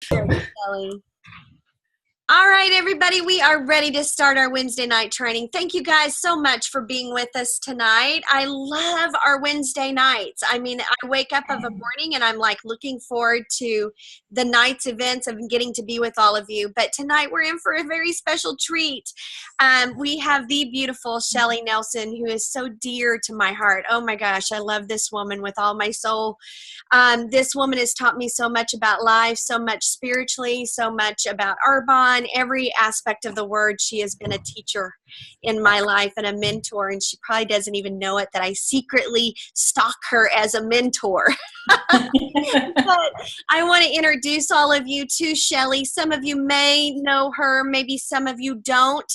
Shelly. All right, everybody, we are ready to start our Wednesday night training. Thank you guys so much for being with us tonight. I love our Wednesday nights. I mean, I wake up of a morning and I'm like looking forward to the night's events of getting to be with all of you. But tonight we're in for a very special treat. We have the beautiful Shelly Nelson, who is so dear to my heart. Oh my gosh, I love this woman with all my soul. This woman has taught me so much about life, so much spiritually, so much about Arbonne. Every aspect of the word. She has been a teacher in my life and a mentor, and she probably doesn't even know it that I secretly stalk her as a mentor. But I want to introduce all of you to Shelly. Some of you may know her, maybe some of you don't,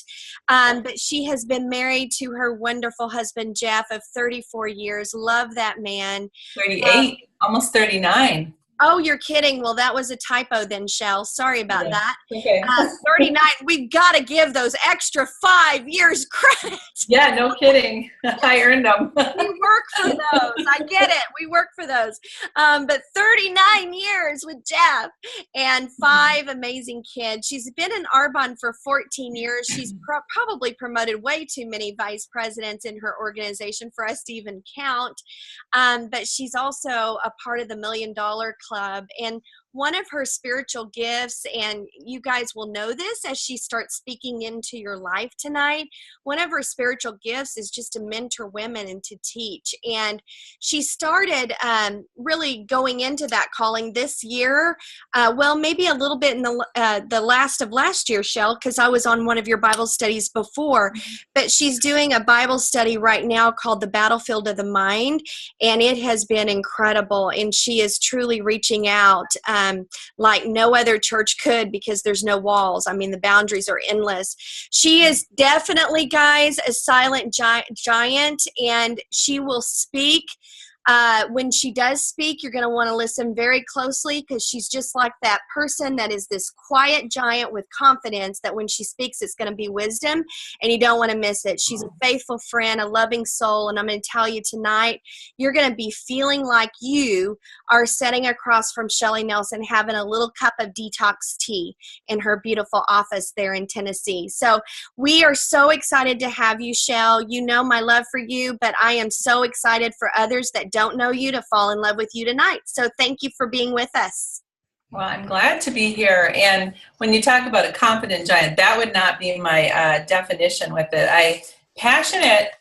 but she has been married to her wonderful husband, Jeff, of 34 years. Love that man. 38, almost 39. Oh, you're kidding. Well, that was a typo then, Shell. Sorry about that. Okay. 39. We've got to give those extra 5 years credit. Yeah, no kidding. I earned them. We work for those. I get it. We work for those. But 39 years with Jeff and 5 amazing kids. She's been in Arbonne for 14 years. She's probably promoted way too many vice presidents in her organization for us to even count. But she's also a part of the $1 Million Club. And one of her spiritual gifts, and you guys will know this as she starts speaking into your life tonight, one of her spiritual gifts is just to mentor women and to teach. And she started really going into that calling this year, well, maybe a little bit in the last of last year, Shell, because I was on one of your Bible studies before, but she's doing a Bible study right now called The Battlefield of the Mind, and it has been incredible, and she is truly reaching out like no other church could, because there's no walls. I mean, the boundaries are endless. She is definitely, guys, a silent giant, and she will speak. When she does speak, you're going to want to listen very closely, because she's just like that person that is this quiet giant with confidence that when she speaks, it's going to be wisdom, and you don't want to miss it. She's a faithful friend, a loving soul, and I'm going to tell you tonight, you're going to be feeling like you are sitting across from Shelly Nelson having a little cup of detox tea in her beautiful office there in Tennessee. So we are so excited to have you, Shell. You know my love for you, but I am so excited for others that don't know you to fall in love with you tonight. So thank you for being with us. Well, I'm glad to be here. And when you talk about a confident giant, that would not be my definition with it. Passionate,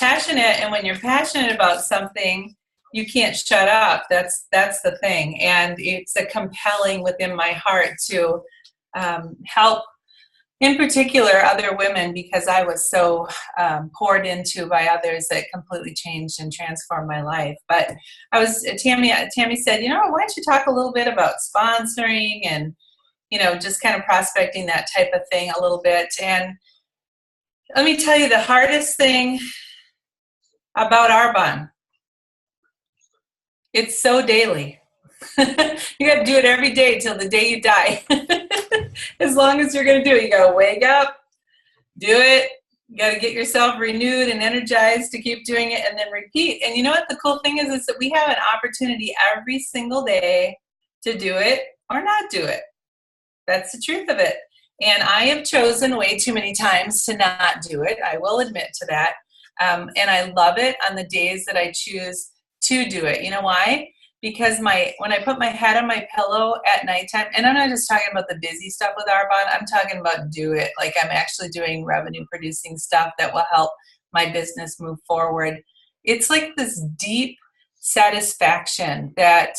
and when you're passionate about something, you can't shut up. That's the thing. And it's a compelling within my heart to help, in particular, other women, because I was so poured into by others that completely changed and transformed my life. But Tammy said, why don't you talk a little bit about sponsoring and, just kind of prospecting, that type of thing a little bit. And let me tell you, the hardest thing about Arbonne, it's so daily. You got to do it every day till the day you die. As long as you're going to do it, you got to wake up, do it. You got to get yourself renewed and energized to keep doing it, and then repeat. And you know what the cool thing is that we have an opportunity every single day to do it or not do it. That's the truth of it. And I have chosen way too many times to not do it. I will admit to that. And I love it on the days that I choose to do it. You know why? Because when I put my head on my pillow at nighttime, and I'm not just talking about the busy stuff with Arbonne, I'm talking about do it. Like I'm actually doing revenue producing stuff that will help my business move forward. It's like this deep satisfaction that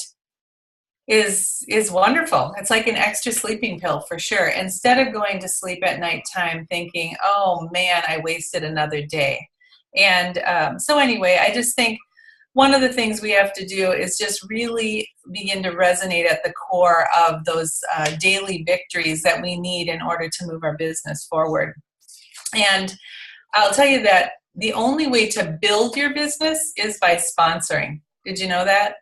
is wonderful. It's like an extra sleeping pill for sure. Instead of going to sleep at nighttime thinking, oh man, I wasted another day. And so anyway, I just think one of the things we have to do is just really begin to resonate at the core of those daily victories that we need in order to move our business forward. And I'll tell you that the only way to build your business is by sponsoring. Did you know that?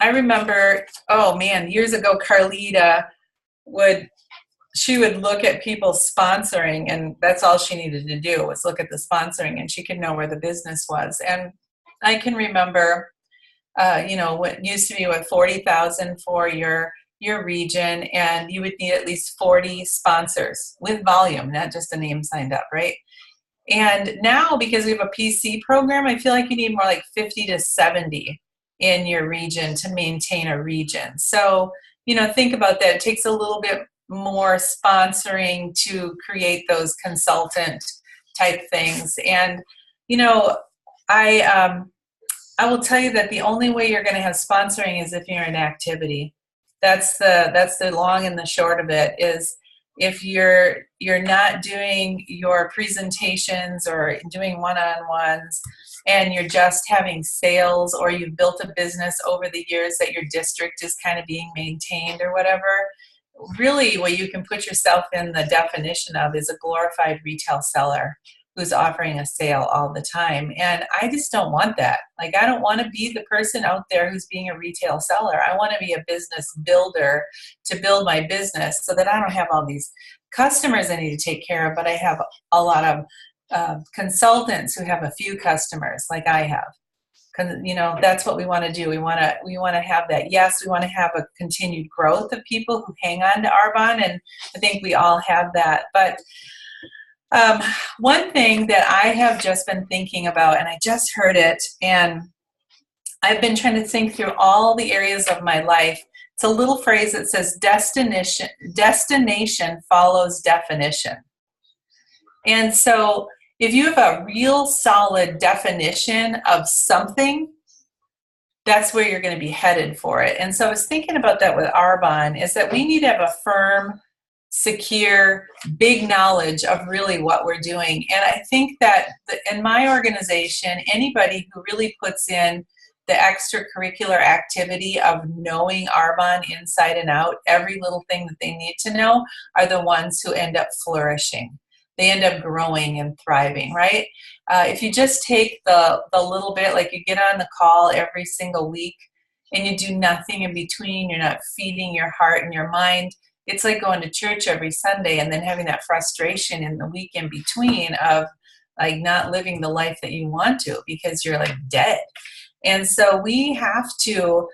I remember, years ago, Carlita would look at people sponsoring, and that's all she needed to do was look at the sponsoring, and she could know where the business was. And I can remember, what used to be $40,000 for your your region, and you would need at least 40 sponsors with volume, not just a name signed up, right? And now, because we have a PC program, I feel like you need more like 50 to 70 in your region to maintain a region. So, think about that. It takes a little bit more sponsoring to create those consultant type things. And, I will tell you that the only way you're going to have sponsoring is if you're in activity. That's the long and the short of it, is if you're not doing your presentations or doing one-on-ones, and you're just having sales, or you've built a business over the years that your district is kind of being maintained or whatever, really what you can put yourself in the definition of is a glorified retail seller who's offering a sale all the time. And I just don't want that. Like, I don't want to be the person out there who's being a retail seller. I want to be a business builder to build my business so that I don't have all these customers I need to take care of, but I have a lot of consultants who have a few customers like I have. That's what we want to do. We want to have that. Yes, we want to have a continued growth of people who hang on to Arbonne, and I think we all have that. But one thing that I have just been thinking about, and I just heard it, and I've been trying to think through all the areas of my life. It's a little phrase that says destination follows definition. And so if you have a real solid definition of something, that's where you're going to be headed for it. And so I was thinking about that with Arbonne, is that we need to have a firm, secure, big knowledge of really what we're doing. And I think that in my organization, anybody who really puts in the extracurricular activity of knowing Arbonne inside and out, every little thing that they need to know, are the ones who end up flourishing. They end up growing and thriving, right? If you just take the little bit, like you get on the call every single week and you do nothing in between, you're not feeding your heart and your mind, it's like going to church every Sunday and then having that frustration in the week in between of like not living the life that you want to because you're like dead. And so we have to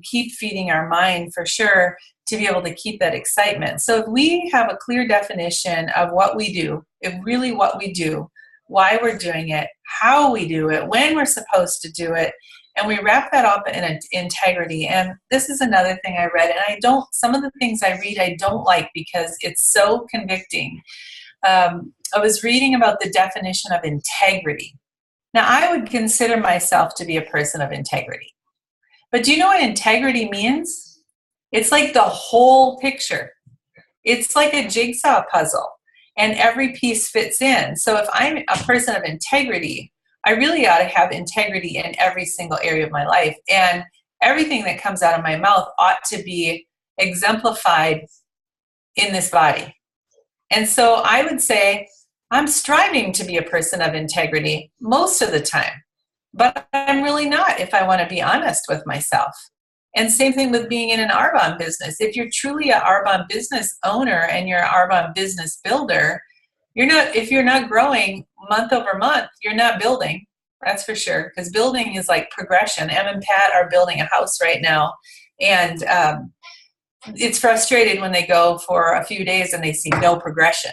keep feeding our mind for sure to be able to keep that excitement. So if we have a clear definition of what we do, what we do, why we're doing it, how we do it, when we're supposed to do it, and we wrap that up in integrity. And this is another thing I read, and some of the things I read I don't like because it's so convicting. I was reading about the definition of integrity. Now, I would consider myself to be a person of integrity. But do you know what integrity means? It's like the whole picture. It's like a jigsaw puzzle, and every piece fits in. So if I'm a person of integrity, I really ought to have integrity in every single area of my life. And everything that comes out of my mouth ought to be exemplified in this body. And so I would say I'm striving to be a person of integrity most of the time, but I'm really not if I want to be honest with myself. And same thing with being in an Arbonne business. If you're truly an Arbonne business owner and you're an Arbonne business builder, if you're not growing month over month, you're not building. That's for sure. Because building is like progression. Em and Pat are building a house right now. And it's frustrated when they go for a few days and they see no progression.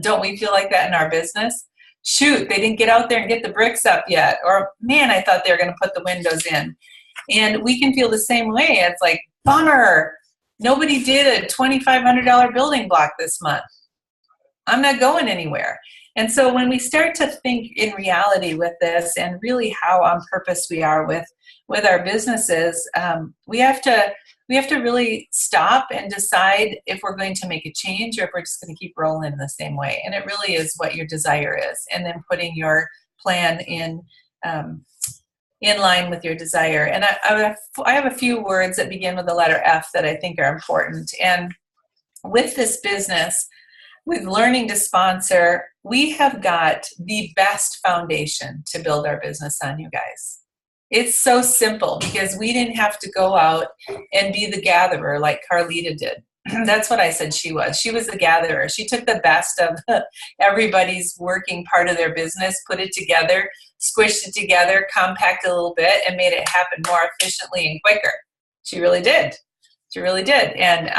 Don't we feel like that in our business? Shoot, they didn't get out there and get the bricks up yet. Or, man, I thought they were going to put the windows in. And we can feel the same way. It's like, bummer, nobody did a $2,500 building block this month. I'm not going anywhere. And so when we start to think in reality with this and really how on purpose we are with our businesses, we have to really stop and decide if we're going to make a change or if we're just going to keep rolling the same way. And it really is what your desire is. And then putting your plan in line with your desire. And I have a few words that begin with the letter F that I think are important. And with this business, with learning to sponsor, we have got the best foundation to build our business on, you guys. It's so simple because we didn't have to go out and be the gatherer like Carlita did. That's what I said she was. She was the gatherer. She took the best of everybody's working part of their business, put it together, squished it together, compacted a little bit, and made it happen more efficiently and quicker. She really did. She really did. And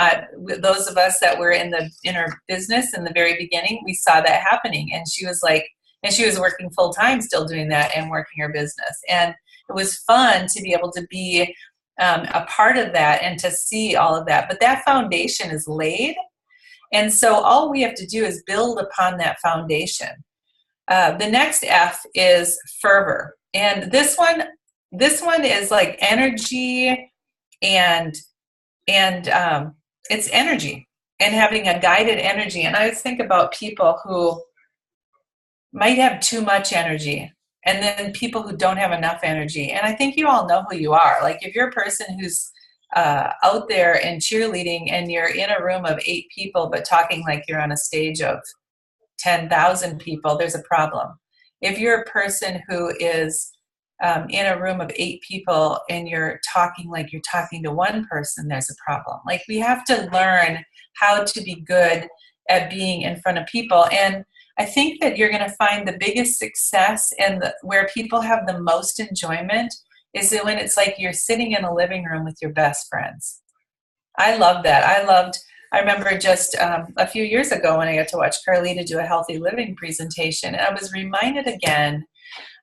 those of us that were in her business in the very beginning, we saw that happening. And she was like, and she was working full time, still doing that and working her business. And it was fun to be able to be a part of that and to see all of that. But that foundation is laid. And so all we have to do is build upon that foundation. The next F is fervor. And this one is like energy and it's energy and having a guided energy. And I always think about people who might have too much energy and then people who don't have enough energy. And I think you all know who you are. Like if you're a person who's out there in cheerleading and you're in a room of 8 people but talking like you're on a stage of 10,000 people, there's a problem. If you're a person who is in a room of 8 people and you're talking like you're talking to one person, there's a problem. Like we have to learn how to be good at being in front of people. And I think that you're going to find the biggest success and where people have the most enjoyment is that when it's like you're sitting in a living room with your best friends. I love that. I remember just a few years ago when I got to watch Carlita do a healthy living presentation, and I was reminded again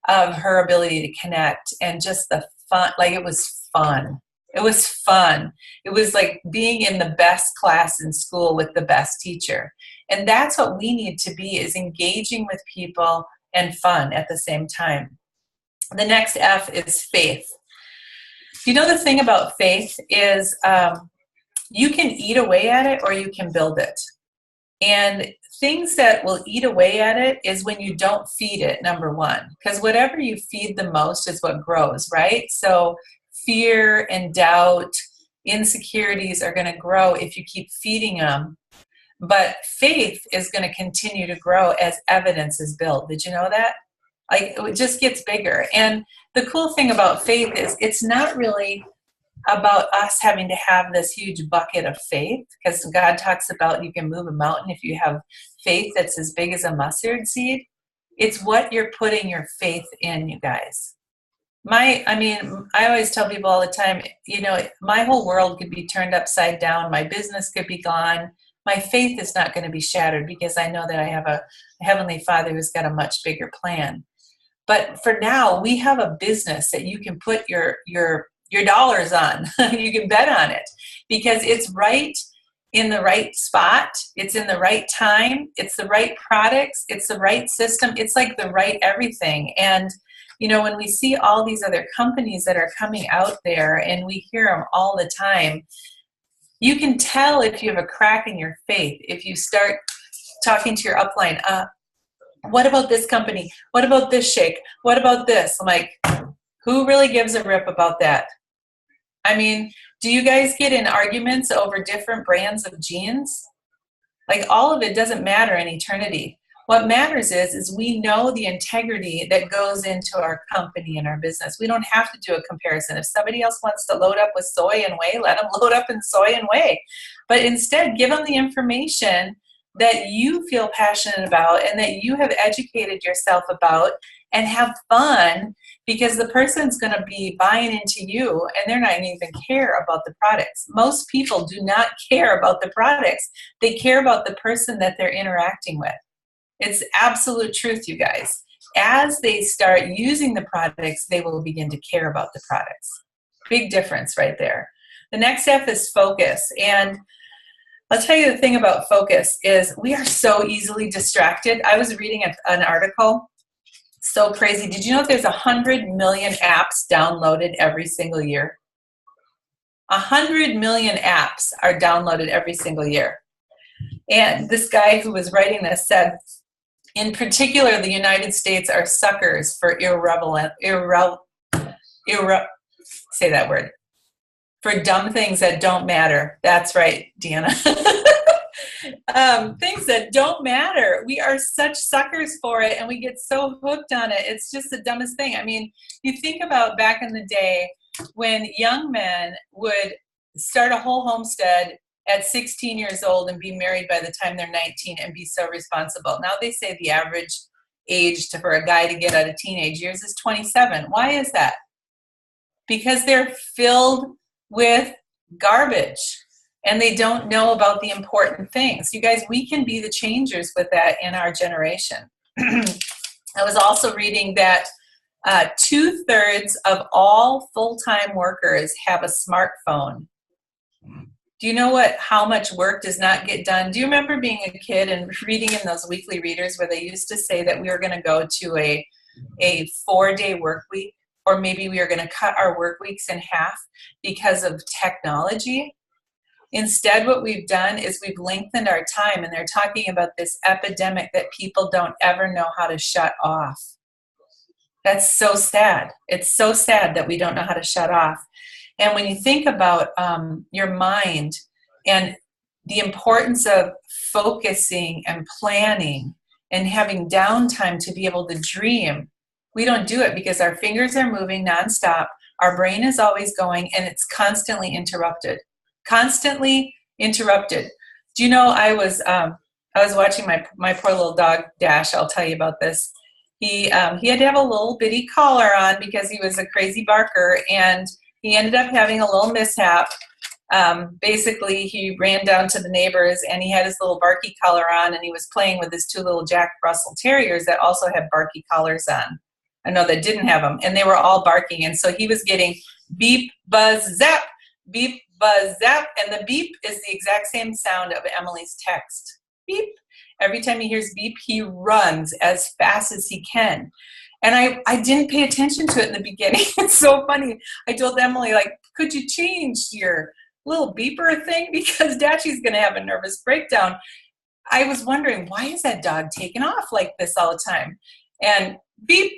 of her ability to connect and just the fun. Like it was fun. It was fun. It was like being in the best class in school with the best teacher. And that's what we need to be, is engaging with people and fun at the same time. The next F is faith. You know, the thing about faith is you can eat away at it or you can build it. And things that will eat away at it is when you don't feed it, number one. Because whatever you feed the most is what grows, right? So fear and doubt, insecurities are going to grow if you keep feeding them. But faith is going to continue to grow as evidence is built. Did you know that? Like it just gets bigger. And the cool thing about faith is it's not really about us having to have this huge bucket of faith, because God talks about you can move a mountain if you have faith that's as big as a mustard seed. It's what you're putting your faith in, you guys. I always tell people all the time, you know, my whole world could be turned upside down. My business could be gone. My faith is not going to be shattered because I know that I have a Heavenly Father who's got a much bigger plan. But for now, we have a business that you can put your dollars on. You can bet on it because it's right in the right spot. It's in the right time. It's the right products. It's the right system. It's like the right everything. And, you know, when we see all these other companies that are coming out there and we hear them all the time, you can tell if you have a crack in your faith. If you start talking to your upline, what about this company? What about this shake? What about this? I'm like, who really gives a rip about that? I mean, do you guys get in arguments over different brands of jeans? Like all of it doesn't matter in eternity. What matters is we know the integrity that goes into our company and our business. We don't have to do a comparison. If somebody else wants to load up with soy and whey, let them load up in soy and whey. But instead, give them the information that you feel passionate about and that you have educated yourself about, and have fun, because the person's going to be buying into you and they're not even care about the products. Most people do not care about the products. They care about the person that they're interacting with. It's absolute truth, you guys. As they start using the products, they will begin to care about the products. Big difference right there. The next F is focus. And I'll tell you the thing about focus is we are so easily distracted. I was reading an article. So crazy. Did you know there's 100 million apps downloaded every single year? 100 million apps are downloaded every single year. And this guy who was writing this said, in particular, the United States are suckers for say that word, for dumb things that don't matter. That's right, Deanna. Things that don't matter. We are such suckers for it, and we get so hooked on it. It's just the dumbest thing. I mean, you think about back in the day when young men would start a whole homestead at 16 years old and be married by the time they're 19 and be so responsible. Now they say the average age for a guy to get out of teenage years is 27. Why is that? Because they're filled with garbage. And they don't know about the important things. You guys, we can be the changers with that in our generation. I was also reading that 2/3 of all full-time workers have a smartphone. Do you know how much work does not get done? Do you remember being a kid and reading in those weekly readers where they used to say that we were going to go to a 4-day work week, or maybe we were going to cut our work weeks in half because of technology? Instead, what we've done is we've lengthened our time, and they're talking about this epidemic that people don't ever know how to shut off. That's so sad. It's so sad that we don't know how to shut off. And when you think about your mind and the importance of focusing and planning and having downtime to be able to dream, we don't do it because our fingers are moving nonstop. Our brain is always going, and it's constantly interrupted. Constantly interrupted. Do you know, I was watching my poor little dog Dash. I'll tell you about this. He had to have a little bitty collar on because he was a crazy barker, and he ended up having a little mishap. Basically, he ran down to the neighbors, and he had his little barky collar on, and he was playing with his 2 little Jack Russell Terriers that also had barky collars on. I know that didn't have them, and they were all barking, and so he was getting beep, buzz, zap, beep, buzz, zap, and the beep is the exact same sound of Emily's text. Beep. Every time he hears beep, he runs as fast as he can. And I didn't pay attention to it in the beginning. It's so funny. I told Emily, like, could you change your little beeper thing? Because Dashy's going to have a nervous breakdown. I was wondering, why is that dog taking off like this all the time? And beep.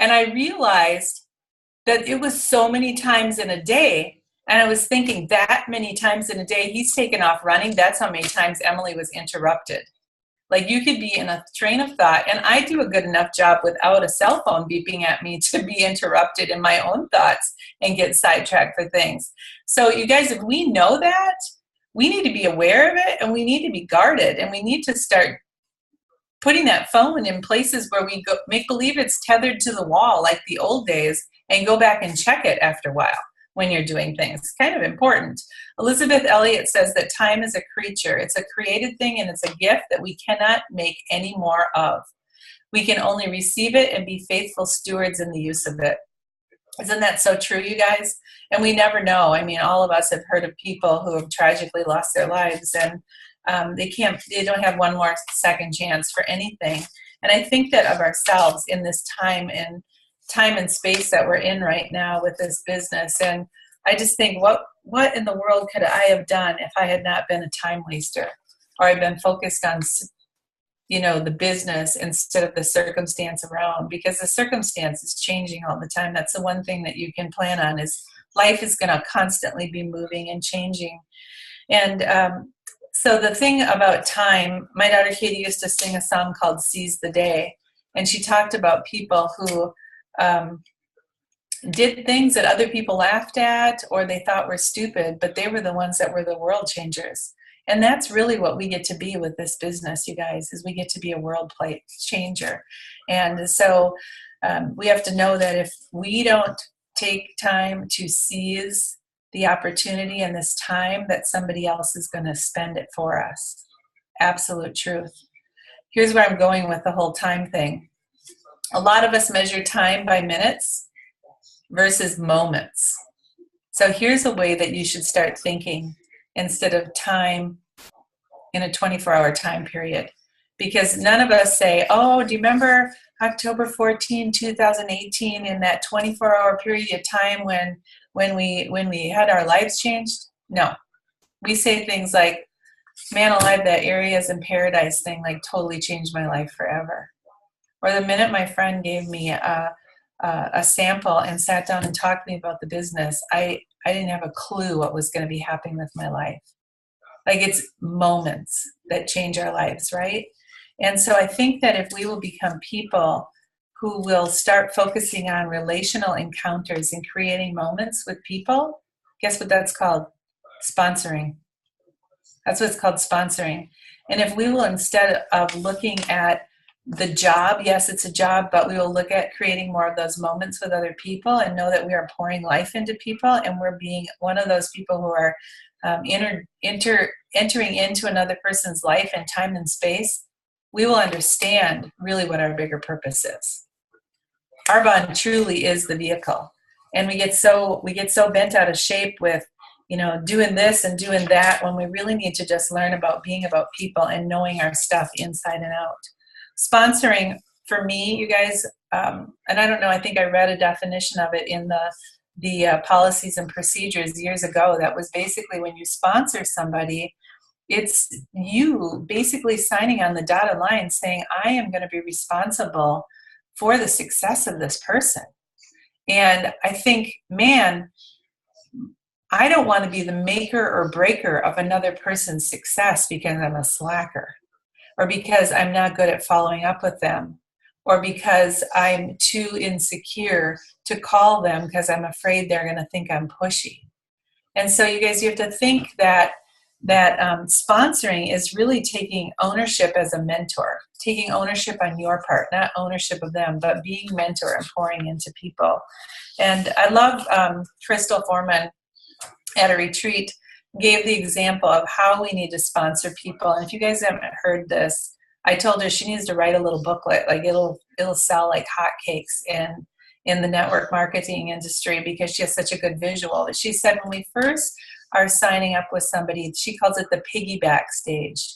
And I realized that it was so many times in a day. And I was thinking, that many times in a day, he's taken off running. That's how many times Emily was interrupted. Like, you could be in a train of thought, and I do a good enough job without a cell phone beeping at me to be interrupted in my own thoughts and get sidetracked for things. So you guys, if we know that, we need to be aware of it, and we need to be guarded, and we need to start putting that phone in places where we go, make believe it's tethered to the wall like the old days, and go back and check it after a while when you're doing things. It's kind of important. Elizabeth Elliot says that time is a creature. It's a created thing, and it's a gift that we cannot make any more of. We can only receive it and be faithful stewards in the use of it. Isn't that so true, you guys? And we never know. I mean, all of us have heard of people who have tragically lost their lives, and they don't have one more second chance for anything. And I think that of ourselves in this time and space that we're in right now with this business. And I just think, what in the world could I have done if I had not been a time waster, or I'd been focused on, the business instead of the circumstance around? Because the circumstance is changing all the time. That's the one thing that you can plan on, is life is going to constantly be moving and changing. And so the thing about time, my daughter Katie used to sing a song called Seize the Day. And she talked about people who did things that other people laughed at or they thought were stupid, but they were the ones that were the world changers. And that's really what we get to be with this business, you guys, is we get to be a world changer. And so we have to know that if we don't take time to seize the opportunity and this time, that somebody else is going to spend it for us. Absolute truth. Here's where I'm going with the whole time thing. A lot of us measure time by minutes versus moments. So here's a way that you should start thinking instead of time in a 24-hour time period. Because none of us say, oh, do you remember October 14, 2018, in that 24-hour period of time when we had our lives changed? No. We say things like, man alive, that areas in paradise thing like totally changed my life forever. Or the minute my friend gave me a sample and sat down and talked to me about the business, I didn't have a clue what was going to be happening with my life. Like, it's moments that change our lives, right? And so I think that if we will become people who will start focusing on relational encounters and creating moments with people, guess what that's called? Sponsoring. That's what it's called, sponsoring. And if we will, instead of looking at the job, yes, it's a job, but we will look at creating more of those moments with other people and know that we are pouring life into people, and we're being one of those people who are entering into another person's life and time and space. We will understand really what our bigger purpose is. Our bond truly is the vehicle, and we get so bent out of shape with, doing this and doing that, when we really need to just learn about being about people and knowing our stuff inside and out. Sponsoring, for me, you guys, and I don't know, I think I read a definition of it in the policies and procedures years ago. That was basically, when you sponsor somebody, it's you basically signing on the dotted line saying, I am going to be responsible for the success of this person. And I think, man, I don't want to be the maker or breaker of another person's success because I'm a slacker, or because I'm not good at following up with them, or because I'm too insecure to call them because I'm afraid they're going to think I'm pushy. And so you guys, you have to think that sponsoring is really taking ownership as a mentor, taking ownership on your part, not ownership of them, but being mentor and pouring into people. And I love Crystal Foreman at a retreat gave the example of how we need to sponsor people. And if you guys haven't heard this, I told her she needs to write a little booklet. Like it'll sell like hotcakes in the network marketing industry, because she has such a good visual. But she said, when we first are signing up with somebody, she calls it the piggyback stage.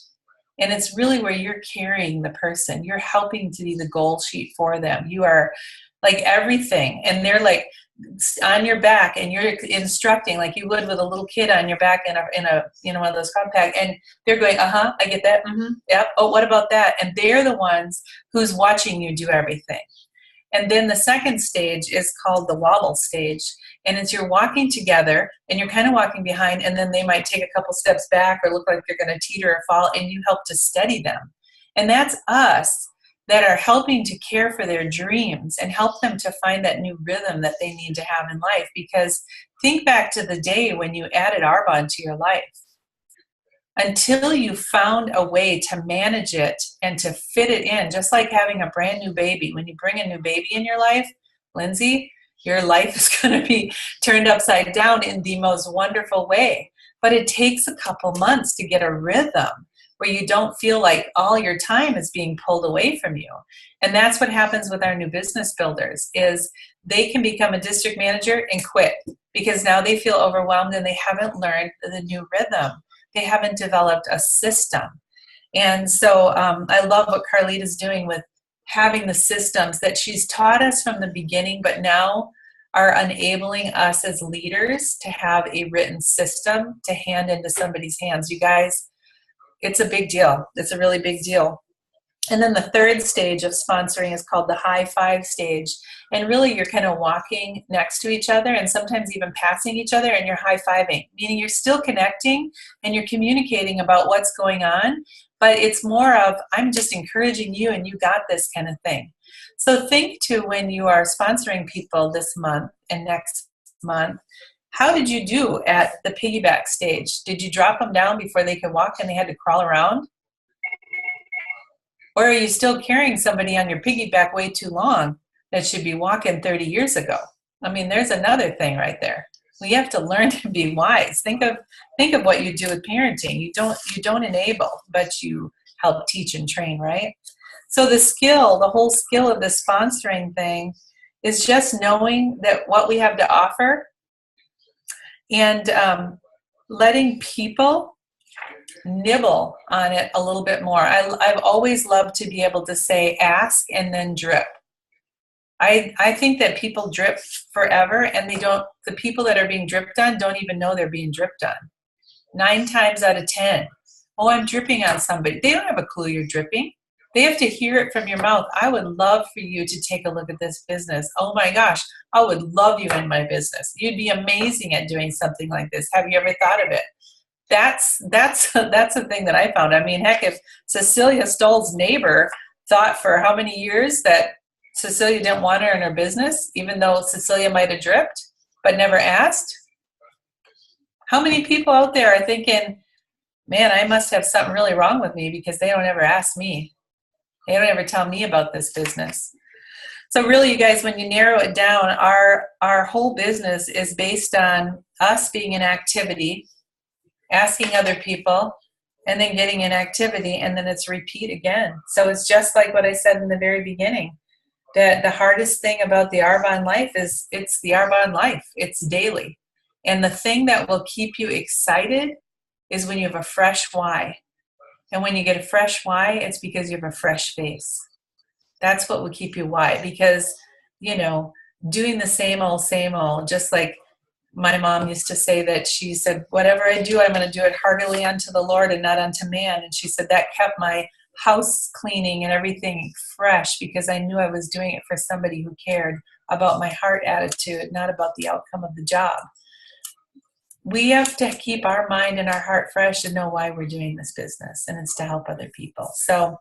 And it's really where you're carrying the person. You're helping to be the goal sheet for them. You are like everything. And they're like on your back, and you're instructing like you would with a little kid on your back in a one of those compact, and they're going, I get that. Yep. Oh, what about that? And they're the ones who's watching you do everything. And then the second stage is called the wobble stage. And it's you're walking together and you're kind of walking behind, and then they might take a couple steps back or look like they're going to teeter or fall, and you help to steady them. And that's us that are helping to care for their dreams and help them to find that new rhythm that they need to have in life. Because think back to the day when you added Arbonne to your life. Until you found a way to manage it and to fit it in, just like having a brand new baby. When you bring a new baby in your life, Lindsay, your life is going to be turned upside down in the most wonderful way. But it takes a couple months to get a rhythm where you don't feel like all your time is being pulled away from you. And that's what happens with our new business builders, is they can become a district manager and quit because now they feel overwhelmed and they haven't learned the new rhythm. They haven't developed a system. And so I love what Carlita's doing with having the systems that she's taught us from the beginning, but now are enabling us as leaders to have a written system to hand into somebody's hands. You guys, it's a big deal. It's a really big deal. And then the third stage of sponsoring is called the high five stage. And really you're kind of walking next to each other and sometimes even passing each other, and you're high fiving, meaning you're still connecting and you're communicating about what's going on, but it's more of, I'm just encouraging you and you got this kind of thing. So think too, when you are sponsoring people this month and next month, how did you do at the piggyback stage? Did you drop them down before they could walk and they had to crawl around? Or are you still carrying somebody on your piggyback way too long that should be walking 30 years ago? I mean, there's another thing right there. We have to learn to be wise. Think of what you do with parenting. You don't enable, but you help teach and train, right? So the whole skill of the sponsoring thing is just knowing that what we have to offer, and letting people nibble on it a little bit more. I've always loved to be able to say ask and then drip. I think that people drip forever, and the people that are being dripped on don't even know they're being dripped on. 9 times out of 10, oh, I'm dripping on somebody. They don't have a clue you're dripping. They have to hear it from your mouth. I would love for you to take a look at this business. Oh my gosh, I would love you in my business. You'd be amazing at doing something like this. Have you ever thought of it? That's a thing that I found. I mean, heck, if Cecilia Stoll's neighbor thought for how many years that Cecilia didn't want her in her business, even though Cecilia might have dripped, but never asked. How many people out there are thinking, man, I must have something really wrong with me because they don't ever ask me. They don't ever tell me about this business. So really, you guys, when you narrow it down, our whole business is based on us being in activity, asking other people, and then getting in activity, and then it's repeat again. So it's just like what I said in the very beginning, that the hardest thing about the Arbonne life is it's the Arbonne life. It's daily. And the thing that will keep you excited is when you have a fresh why. And when you get a fresh why, it's because you have a fresh face. That's what will keep you why. Because, doing the same old, just like my mom used to say, that she said, whatever I do, I'm going to do it heartily unto the Lord and not unto man. And she said that kept my house cleaning and everything fresh, because I knew I was doing it for somebody who cared about my heart attitude, not about the outcome of the job. We have to keep our mind and our heart fresh and know why we're doing this business, and it's to help other people. So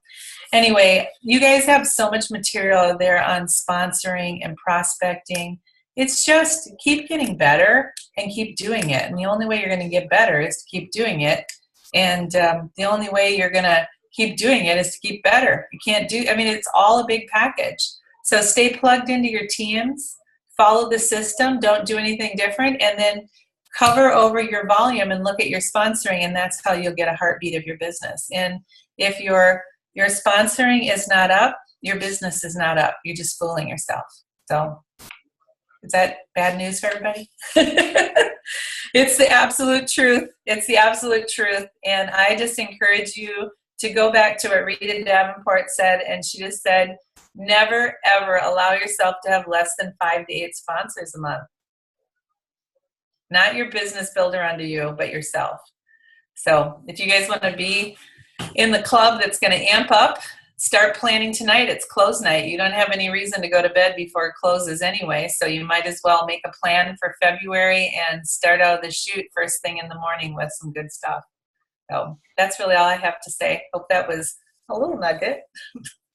anyway, you guys have so much material there on sponsoring and prospecting. It's just keep getting better and keep doing it. And the only way you're going to get better is to keep doing it. And the only way you're going to keep doing it is to keep better. You can't it's all a big package. So stay plugged into your teams, follow the system, don't do anything different, and then cover over your volume and look at your sponsoring, and that's how you'll get a heartbeat of your business. And if your sponsoring is not up, your business is not up. You're just fooling yourself. So is that bad news for everybody? It's the absolute truth. It's the absolute truth. And I just encourage you to go back to what Rita Davenport said, and she just said, never, ever allow yourself to have less than 5 to 8 sponsors a month. Not your business builder under you, but yourself. So if you guys want to be in the club that's going to amp up, start planning tonight. It's close night. You don't have any reason to go to bed before it closes anyway, so you might as well make a plan for February and start out of the chute first thing in the morning with some good stuff. So that's really all I have to say. Hope that was a little nugget.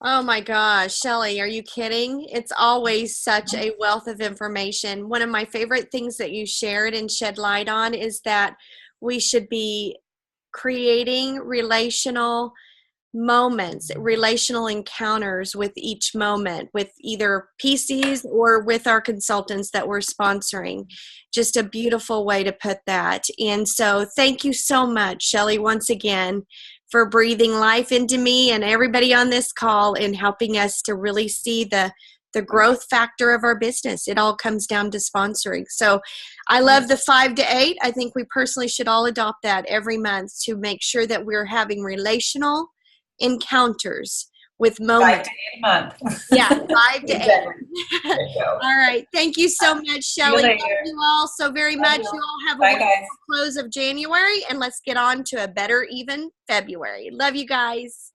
Oh my gosh, Shelly, are you kidding? It's always such a wealth of information. One of my favorite things that you shared and shed light on is that we should be creating relational moments, relational encounters with each moment, with either PCs or with our consultants that we're sponsoring. Just a beautiful way to put that. And so thank you so much, Shelly, once again, for breathing life into me and everybody on this call and helping us to really see the growth factor of our business. It all comes down to sponsoring. So I love the 5 to 8. I think we personally should all adopt that every month to make sure that we're having relational encounters with moments. 5 to 8 a month. Yeah, 5 to 8. Exactly. All right. Thank you so much, Shelly. Thank you all so very much. You all have a wonderful close of January, and let's get on to a better even February. Love you guys.